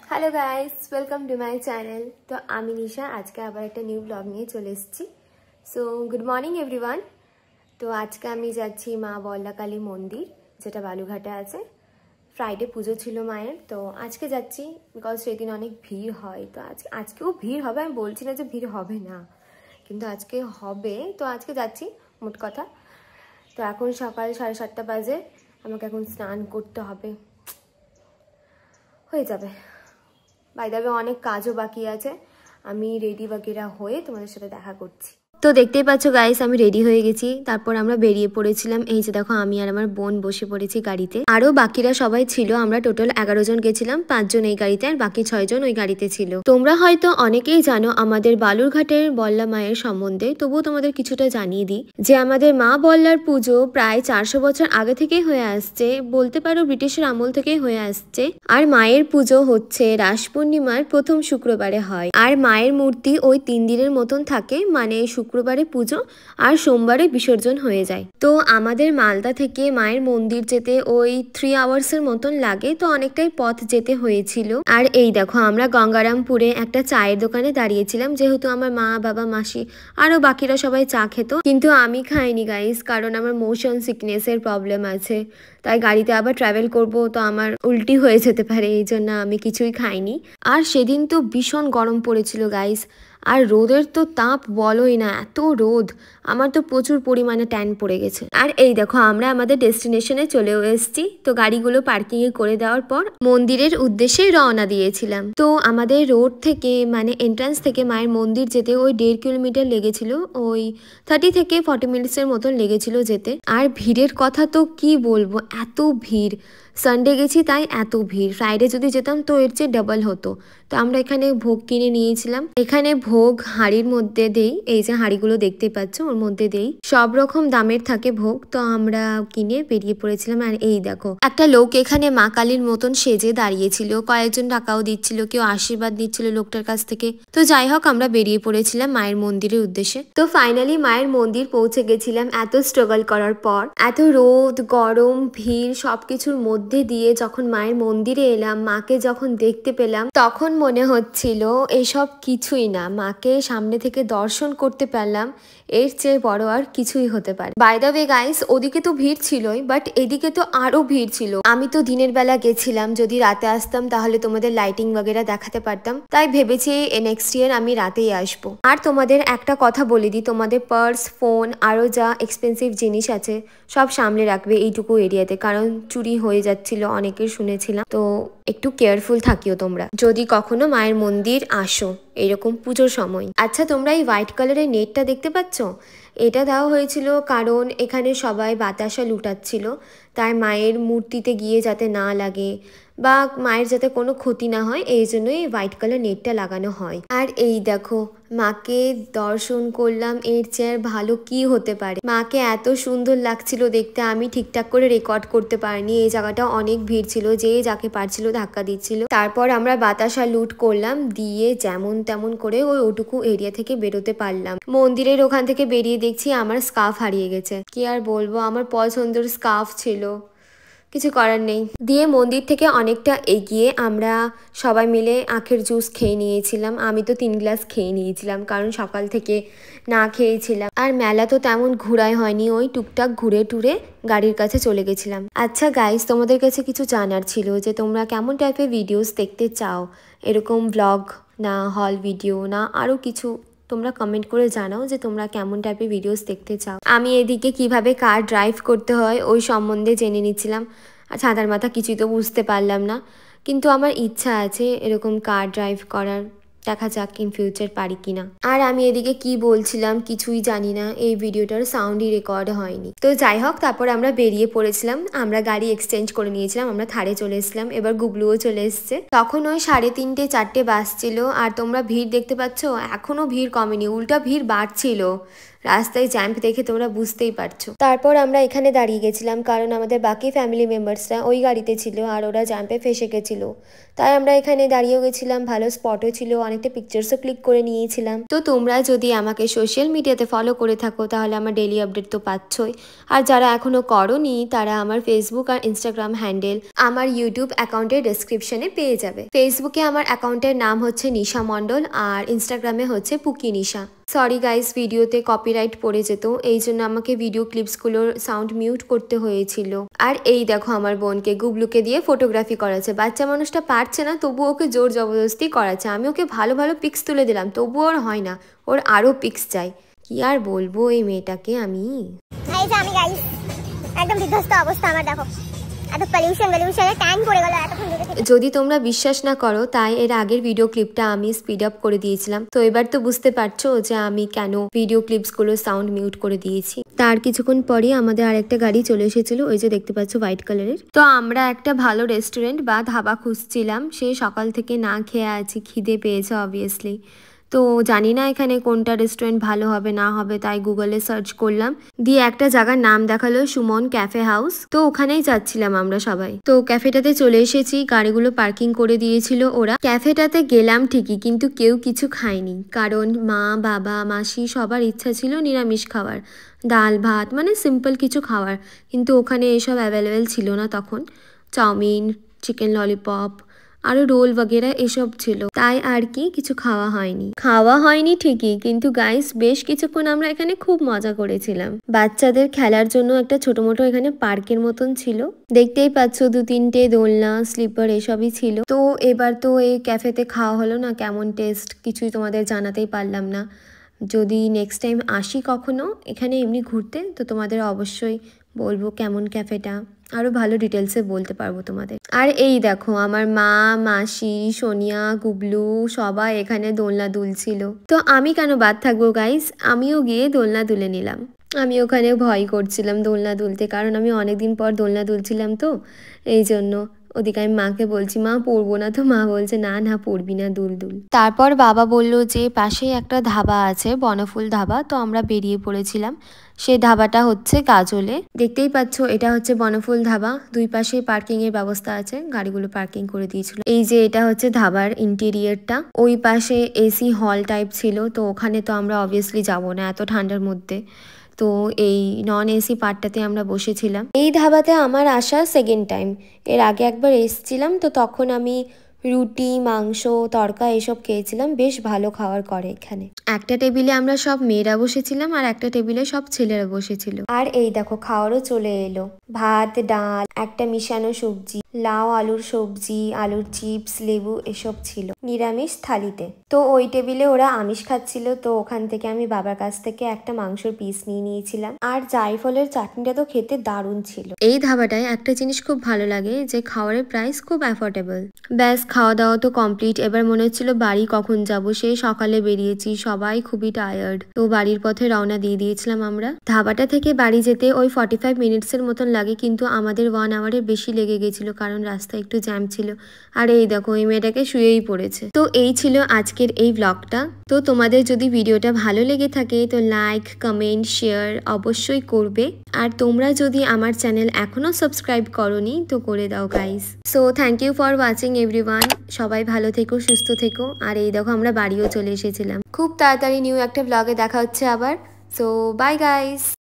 Hello guys, welcome to my channel. तो आमी निशा आज के आबार एक निउ ब्लग निये चले एसेछि। So good morning everyone. तो आज के आमी जाচ্ছি मा বল্লাকালী मंदिर যেটা বালুঘাটে আছে। फ्राइडे পুজো ছিল মায়ের, তো আজকে যাচ্ছি বিকজ সেদিন অনেক ভিড় হয়। তো আজকেও ভিড় হবে, আমি বলছি না যে ভিড় হবে না, কিন্তু আজকে হবে। তো আজকে যাচ্ছি মোট কথা। তো এখন সকাল 7:30 বাজে, আমাকে এখন স্নান করতে হবে, হয়ে যাবে। বাই দ্য ওয়ে অনেক কাজও বাকি আছে, আমি রেডি বাগেরা হয়ে তোমাদের সাথে দেখা করছি। তো দেখতেই পাচ্ছ গাইস, আমি রেডি হয়ে গেছি। তারপর আমরা বেরিয়ে পড়েছিলাম। এই যে দেখো, আমি আর আমার বোন বসে পড়েছি গাড়িতে, আরো বাকিরা সবাই ছিল। আমরা টোটাল 11 জন গেছিলাম, 5 জন এই গাড়িতে আর বাকি 6 জন ওই গাড়িতে ছিল। তোমরা হয়তো অনেকেই জানো আমাদের বালুরঘাটের বল্লা মায়ের সম্বন্ধে, তবুও তোমাদের কিছুটা জানিয়ে দিই যে আমাদের মা বল্লার পুজো প্রায় 400 বছর আগে থেকেই হয়ে আসছে, বলতে পারো ব্রিটিশের আমল থেকেই হয়ে আসছে। আর মায়ের পুজো হচ্ছে রাস পূর্ণিমার প্রথম শুক্রবারে হয়, আর মায়ের মূর্তি ওই 3 দিনের মতন থাকে, মানে শুক্রবারে পুজো আর সোমবারে বিসর্জন হয়ে যায়। তো আমাদের মালদা থেকে মায়ের মন্দির যেতে ওই 3 আওয়ার্সের মতন লাগে, তো অনেকটাই পথ যেতে হয়েছিল। আর এই দেখো, আমরা গঙ্গারামপুরে একটা চায়ের দোকানে দাঁড়িয়েছিলাম, যেহেতু আমার মা বাবা মাসি আরো বাকিরা সবাই চা খেত, কিন্তু আমি খাইনি গাইস, কারণ আমার মোশন সিকনেসের প্রবলেম আছে। তাই গাড়িতে আবার ট্রাভেল করব, তো আমার উল্টি হয়ে যেতে পারে, এই জন্য আমি কিছুই খাইনি। আর সেদিন তো ভীষণ গরম পড়েছিল গাইস, আর রোদের তো তাপ বলোই না, এত রোদ, আমার তো প্রচুর পরিমাণে ট্যান পড়ে গেছে। আর এই দেখো, আমরা আমাদের ডেস্টিনেশনে চলেও এসেছি। তো গাড়িগুলো পার্কিং এ করে দেওয়ার পর মন্দিরের উদ্দেশ্যে রওনা দিয়েছিলাম। তো আমাদের রোড থেকে, মানে এন্ট্রান্স থেকে মায়ের মন্দির যেতে ওই 1.5 কিলোমিটার লেগেছিল, ওই 30 থেকে 40 মিনিটসের মতন লেগেছিল যেতে। আর ভিড়ের কথা তো কি বলবো, এত ভিড়। সানডে গেছি তাই এত ভিড়, ফ্রাইডে যদি যেতাম তো এর চেয়ে ডাবল হতো। তো আমরা এখানে ভোগ কিনে নিয়েছিলাম। এখানে ভোগ হাঁড়ির মধ্যে দেই, এই যে হাঁড়িগুলো দেখতে পাচ্ছ ওর মধ্যে দেই, সব রকম দামের থাকে ভোগ। তো আমরা কিনে বেরিয়ে পড়েছিলাম। আর এই দেখো, একটা লোক এখানে মা কালীর মতন সেজে দাঁড়িয়েছিল, কয়েকজন টাকাও দিচ্ছিল, কেউ আশীর্বাদ দিচ্ছিল লোকটার কাছ থেকে। তো যাই হোক, আমরা বেরিয়ে পড়েছিলাম মায়ের মন্দিরের উদ্দেশ্যে। তো ফাইনালি মায়ের মন্দির পৌঁছে গেছিলাম। এত স্ট্রাগল করার পর, এত রোদ গরম ভিড় সবকিছুর মধ্যে দিয়ে যখন মায়ের মন্দিরে এলাম, মাকে যখন দেখতে পেলাম, তখন মনে হচ্ছিল এসব কিছুই না, মাকে সামনে থেকে দর্শন করতে পারলাম, এর চেয়ে বড় আর কিছুই হতে পারে। বাই দ্য ওয়ে গাইস, ওদিকে তো ভিড় ছিলই, বাট এদিকে তো আরো ভিড় ছিল। আমি তো দিনের বেলা গেছিলাম, যদি রাতে আসতাম তাহলে তোমাদের লাইটিং বগেরা দেখাতে পারতাম, তাই ভেবেছি নেক্সট ইয়ার আমি রাতেই আসবো। আর তোমাদের একটা কথা বলে দিই, তোমাদের পার্স, ফোন, আরো যা এক্সপেন্সিভ জিনিস আছে সব সামলে রাখবে এইটুকু এরিয়াতে, কারণ চুরি হয়ে যাচ্ছিল অনেকের শুনেছিলাম। তো একটু কেয়ারফুল থাকিও তোমরা যদি কখনো মায়ের মন্দির আসো এরকম পুজোর সময়। আচ্ছা, তোমরা এই হোয়াইট কালারের নেটটা দেখতে পাচ্ছ? এটা দেওয়া হয়েছিল কারণ এখানে সবাই বাতাসা লুটাচ্ছিল, তাই মায়ের মূর্তিতে গিয়ে যাতে না লাগে বা মায়ের যাতে কোনো ক্ষতি না হয়, এই জন্যই হোয়াইট কালার নেটটা লাগানো হয়। আর এই দেখো, মাকে দর্শন করলাম, এর চেয়ে ভালো কি হতে পারে। মাকে এত সুন্দর লাগছিল দেখতে, আমি ঠিকঠাক করে রেকর্ড করতে পারিনি, এই জায়গাটা অনেক ভিড় ছিল, যে যাকে পারছিল ধাক্কা দিচ্ছিল। তারপর আমরা বাতাসা লুট করলাম, দিয়ে যেমন তেমন করে ওটুকু এরিয়া থেকে বেরোতে পারলাম। মন্দিরের ওখান থেকে বেরিয়ে দেখছি আমার স্কার্ফ হারিয়ে গেছে। কি আর বলবো, আমার পছন্দের স্কার্ফ ছিল, কিছু করার নেই। দিয়ে মন্দির থেকে অনেকটা এগিয়ে আমরা সবাই মিলে আখের জুস খেয়ে নিয়েছিলাম। আমি তো 3 গ্লাস খেয়ে নিয়েছিলাম, কারণ সকাল থেকে না খেয়েছিলাম। আর মেলা তো তেমন ঘোরাই হয়নি, ওই টুকটাক ঘুরে টুরে গাড়ির কাছে চলে গেছিলাম। আচ্ছা গাইস, তোমাদের কাছে কিছু জানার ছিল যে তোমরা কেমন টাইপের ভিডিওস দেখতে চাও, এরকম ব্লগ না হল ভিডিও না আরও কিছু, তোমরা কমেন্ট করে জানাও যে তোমরা কেমন টাইপের ভিডিওস দেখতে চাও। আমি এদিকে কিভাবে কার ড্রাইভ করতে হয় ওই সম্বন্ধে জেনে নিচ্ছিলাম। ছাতার মাথা কিছুই তো বুঝতে পারলাম না, কিন্তু আমার ইচ্ছা আছে এরকম কার ড্রাইভ করার, দেখা যাক ইন ফিউচার পারি কিনা। আর আমি এদিকে কি বলছিলাম কিছুই জানি না, এই ভিডিওটার সাউন্ডই রেকর্ড হয়নি। তো যাই হোক, তারপর আমরা বেরিয়ে পড়েছিলাম। আমরা গাড়ি এক্সচেঞ্জ করে নিয়েছিলাম, আমরা থারে চলে এসেছিলাম। এবার গুবলুও চলে এসছে। তখন ওই 3:30 4টে বাজছিল। আর তোমরা ভিড় দেখতে পাচ্ছ, এখনো ভিড় কমেনি, উল্টা ভিড় বাড়ছিল। রাস্তায় জ্যাম্প দেখে তোমরা বুঝতেই পারছো। তারপর আমরা এখানে দাঁড়িয়ে গেছিলাম কারণ আমাদের বাকি ফ্যামিলি মেম্বার্সরা ওই গাড়িতে ছিল আর ওরা জ্যাম্পে ফেসে গেছিলো, তাই আমরা এখানে দাঁড়িয়েও গেছিলাম। ভালো স্পটও ছিল, অনেকটা পিকচার্সও ক্লিক করে নিয়েছিলাম। তো তোমরা যদি আমাকে সোশ্যাল মিডিয়াতে ফলো করে থাকো তাহলে আমার ডেইলি আপডেট তো পাচ্ছই, আর যারা এখনও করোনি তারা আমার ফেসবুক আর ইনস্টাগ্রাম হ্যান্ডেল আমার ইউটিউব অ্যাকাউন্টের ডেসক্রিপশনে পেয়ে যাবে। ফেসবুকে আমার অ্যাকাউন্টের নাম হচ্ছে নিশা মণ্ডল আর ইনস্টাগ্রামে হচ্ছে পুকি নিশা। সরি গাইস, ভিডিওতে কপিরাইট পড়ে যেত, এই জন্য আমাকে ভিডিও ক্লিপসগুলোর সাউন্ড মিউট করতে হয়েছিল। আর এই দেখো আমার বোনকে গুবলুকে দিয়ে ফটোগ্রাফি করাচ্ছে। বাচ্চা মানুষটা পারছে না তবু ওকে জোর জবরদস্তি করাচ্ছে। আমি ওকে ভালো ভালো পিক্স তুলে দিলাম তবু ওর হয় না, ওর আরও পিক্স চাই। কি আর বলবো এই মেয়েটাকে আমি। একদম বিধ্বস্ত অবস্থা আমার, দেখো এত পলিউশনে ট্যান পড়ে গেল এতক্ষণ ধরে। যদি তোমরা বিশ্বাস না করো তাই এর আগের ভিডিও ক্লিপটা আমি স্পিড আপ করে দিয়েছিলাম, তো এবার তো বুঝতে পারছো যে আমি কেন ভিডিও ক্লিপসগুলোর সাউন্ড মিউট করে দিয়েছি। তার কিছুক্ষণ পরই আমাদের আরেকটা গাড়ি চলে এসেছিল, ওই যে দেখতে পাচ্ছ হোয়াইট কালারের। তো আমরা একটা ভালো রেস্টুরেন্ট বা ধাবা খুঁজছিলাম, সে সকাল থেকে না খেয়ে আছি, খিদে পেয়েছে অবভিয়াসলি। তো জানি না এখানে কোনটা রেস্টুরেন্ট ভালো হবে না হবে, তাই গুগলে সার্চ করলাম, দিয়ে একটা জায়গার নাম দেখালো সুমন ক্যাফে হাউস। তো ওখানেই যাচ্ছিলাম আমরা সবাই। তো ক্যাফেটাতে চলে এসেছি, গাড়িগুলো পার্কিং করে দিয়েছিল ওরা। ক্যাফেটাতে গেলাম ঠিকই কিন্তু কেউ কিছু খায়নি, কারণ মা বাবা মাসি সবার ইচ্ছা ছিল নিরামিষ খাওয়ার, ডাল ভাত মানে সিম্পল কিছু খাওয়ার, কিন্তু ওখানে এসব অ্যাভেলেবেল ছিল না তখন। চাউমিন, চিকেন ললিপপ আরও রোল বগেরা এসব ছিল, তাই আর কি কিছু খাওয়া হয়নি ঠিকই, কিন্তু গাইস বেশ কিছুক্ষণ আমরা এখানে খুব মজা করেছিলাম। বাচ্চাদের খেলার জন্য একটা ছোট মোটো এখানে পার্কের মতন ছিল, দেখতেই পাচ্ছ 2-3টে দোলনা স্লিপার এসবই ছিল। তো এবার তো এই ক্যাফেতে খাওয়া হলো না, কেমন টেস্ট কিছুই তোমাদের জানাতেই পারলাম না। যদি নেক্সট টাইম আসি কখনো এখানে এমনি ঘুরতে তো তোমাদের অবশ্যই বলবো কেমন ক্যাফেটা, আরও ভালো ডিটেলসে বলতে পারবো তোমাদের। আর এই দেখো আমার মা মাসি সোনিয়া গুবলু সবাই এখানে দোলনা দুলছিল, তো আমি কেন বাদ থাকবো গাইস, আমিও গিয়ে দোলনা দুলে নিলাম। আমি ওখানে ভয় করছিলাম দোলনা দুলতে, কারণ আমি অনেকদিন পর দোলনা দুলছিলাম, তো এই জন্য। ওদিকে আমি মাকে বলছি মা পড়বো না, তো মা বলছে না না পড়বি না, দুল দুল। তারপর বাবা বলল যে পাশেই একটা ধাবা আছে বনফুল ধাবা, তো আমরা বেরিয়ে পড়েছিলাম। সেই ধাবাটা হচ্ছে গাজলে, দেখতেই পাচ্ছ এটা হচ্ছে বনফুল ধাবা। দুই পাশে পার্কিং এর ব্যবস্থা আছে, গাড়িগুলো পার্কিং করে দিয়েছিল। এই যে এটা হচ্ছে ধাবার ইন্টেরিয়রটা, ওই পাশে এসি হল টাইপ ছিল, তো ওখানে তো আমরা অবভিয়াসলি যাবো না এত ঠান্ডার মধ্যে, তো এই নন এসি পার্টটাতে আমরা বসেছিলাম। এই ধাবাতে আমার আসা সেকেন্ড টাইম, এর আগে একবার এসেছিলাম, তো তখন আমি রুটি মাংস তড়কা এসব খেয়েছিলাম, বেশ ভালো খাবার করে এখানে। একটা টেবিলে আমরা সব মেয়েরা বসেছিলাম আর একটা টেবিলে সব ছেলেরা বসেছিল। আর এই দেখো খাওয়ারও চলে এলো, ভাত ডাল একটা মিশানো সবজি, লাউ আলুর সবজি, আলুর চিপস, লেবু এসব ছিল নিরামিষ থালিতে। তো ওই টেবিলে ওরা আমিষ খাচ্ছিল, তো ওখান থেকে আমি বাবার কাছ থেকে একটা মাংসর পিস নিয়ে নিয়েছিলাম। আর জায়ফলের চাটনিটা তো খেতে দারুণ ছিল। এই ধাবাটায় একটা জিনিস খুব ভালো লাগে যে খাবারের প্রাইস খুব অ্যাফোর্ডেবল। ব্যাস খাওয়া দাওয়া তো কমপ্লিট, এবার মনে হচ্ছিল বাড়ি কখন যাব, সেই সকালে বেরিয়েছি, সবাই খুবই টায়ার্ড, তো বাড়ির পথে রওনা দিয়ে দিয়েছিলাম আমরা। ধাবাটা থেকে বাড়ি যেতে ওই 45 মিনিটসের মতন লাগে, কিন্তু আমাদের 1 আওয়ারের বেশি লেগে গেছিল, কারণ রাস্তায় একটু জ্যাম ছিল। আর এই দেখো এই মেয়েটাকে শুয়েই পড়েছে। তো এই ছিল আজকের এই ব্লগটা। তো তোমাদের যদি ভিডিওটা ভালো লেগে থাকে তো লাইক কমেন্ট শেয়ার অবশ্যই করবে, আর তোমরা যদি আমার চ্যানেল এখনো সাবস্ক্রাইব করোনি তো করে দাও guys. So thank you for watching everyone, সবাই ভালো থেকো সুস্থ থেকো। আর এই দেখো আমরা বাড়িও চলে এসেছিলাম। খুব তাড়াতাড়ি নিউ একটা ব্লগে দেখা হচ্ছে আবার। So bye guys.